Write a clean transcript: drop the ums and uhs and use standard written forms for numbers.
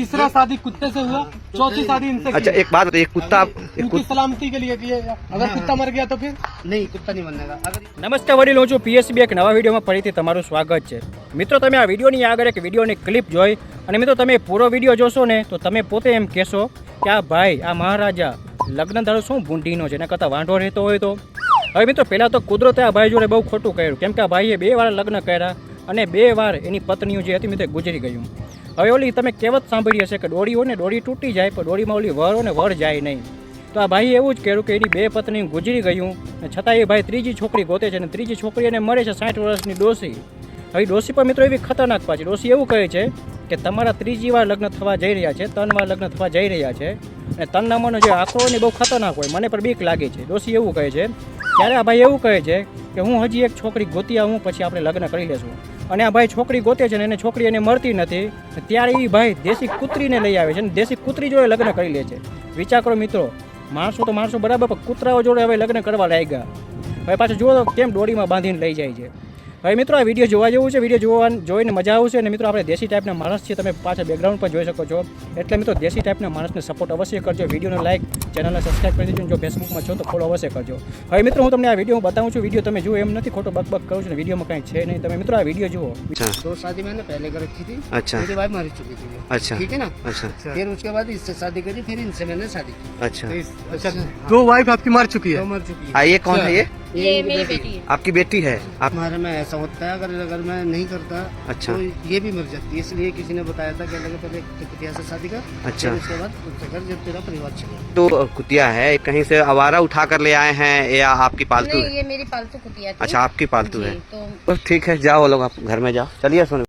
तीसरा शादी कुत्ते से हुआ, चौथी शादी इनसे की। अच्छा एक बात बताइए, कुत्ता उनकी सलामती के लिए किए। अगर कुत्ता मर गया तो फिर नहीं, कुत्ता नहीं बनने का। अगर નમસ્તે વડીલ, હું છું પીએસબી એક નવા વિડીયોમાં ફરીથી તમારું સ્વાગત છે। મિત્રો તમે આ વિડીયોની આગળ એક વિડીયોની ક્લિપ જોઈ અને મિત્રો તમે પૂરો વિડીયો જોશો ને તો તમે પોતે એમ કહેશો કે આ ભાઈ આ મહારાજા લગ્ન ધારો શું ભૂંડીનો છે, એના કરતાં વાંઢો રહેતો હોય તો। હવે મિત્રો પહેલાં તો કુદરતે આ ભાઈ જોડે બહુ ખોટું કર્યું, કેમ કે આ ભાઈએ 2 વાર લગ્ન કર્યા અને 2 વાર એની પત્નીઓ જે હતી મિત્રો ગુજરી ગયું। હવે ઓલી તમે કહેવત સાંભળી હશે કે દોરી હોય ને દોરી તૂટી જાય પણ દોરીમાં ઓલી વર હોય ને વર જાય નહીં। તો આ ભાઈએ એવું જ કર્યું કે એની 2 પત્ની ગુજરી ગયું છતાં એ ભાઈ ત્રીજી છોકરી ગોતે છે અને ત્રીજી છોકરી એને મળે છે 60 વર્ષની ડોસી। હવે ડોસી પણ મિત્રો એવી ખતરનાક પાછી ડોસી એવું કહે છે કે તમારા ત્રીજી વાર લગ્ન થવા જઈ રહ્યા છે, 3 વાર લગ્ન થવા જઈ રહ્યા છે અને 3 નામનો જે આંકડો ને બહુ ખતરનાક હોય, મને પણ બીક લાગે છે। ડોસી એવું કહે છે ત્યારે આ ભાઈ એવું કહે છે કે હું હજી એક છોકરી ગોતી આવું પછી આપણે લગ્ન કરી લેશું। અને આ ભાઈ છોકરી ગોતે છે ને એને છોકરી એને મળતી નથી, ત્યારે એ ભાઈ દેશી કૂતરીને લઈ આવે છે અને દેશી કૂતરી જોડે લગ્ન કરી લે છે। વિચાર કરો મિત્રો, માણસો તો માણસો બરાબર પણ કૂતરાઓ જોડે હવે લગ્ન કરવા લાગ્યા। હવે પાછું જુઓ તો કેમ દોરીમાં બાંધીને લઈ જાય છે। હવે મિત્રો આ વિડીયો જોવા જેવું છે, વિડીયો જોઈને મજા આવશે અને મિત્રો આપણે દેશી ટાઈપના માણસ છીએ, તમે પાછળ બેકગ્રાઉન્ડ પર જોઈ શકો છો, એટલે મિત્રો દેશી ટાઈપના માણસને સપોર્ટ અવશ્ય કરજો, વિડીયોને લાઈક, ચેનલને સબસ્ક્રાઈબ કરી દેજો, જો ફેસબુકમાં છો તો ફોલો અવશ્ય કરજો। હવે મિત્રો હું તમને આ વિડીયો બતાવું છું, વિડીયો તમે જુઓ એમ નથી, ખોટો બકબક કરું છું, વિડીયોમાં કાંઈ છે નહીં, તમે મિત્રો આ વિડીયો જુઓ। अच्छा 2 शादी मैंने पहले कर रखी थी। अच्छा मेरी वाइफ मर चुकी थी। अच्छा ठीक है ना। अच्छा फिर उसके बाद इससे शादी करी, फिर इनसे मैंने शादी की। अच्छा अच्छा 2 वाइफ आपकी मर चुकी तो है। मर चुकी है। हाँ, ये कौन है? ये मेरी बेटी है। आपकी बेटी है? आप हमारे में ऐसा होता है, अगर मैं नहीं करता अच्छा। तो ये भी मर जाती है, इसलिए किसी ने बताया था कि लगे पहले कुतिया से शादी कर। अच्छा। फिर उसके बाद उससे कर जब तेरा परिवार चले। तो कुतिया है, कहीं से आवारा उठा कर ले आए हैं या आपकी पालतू नहीं, है? ये मेरी पालतू कुतिया थी। अच्छा आपकी पालतू जी, है, तो तो ठीक है, जाओ लोग आप घर में जाओ। चलिए सुनो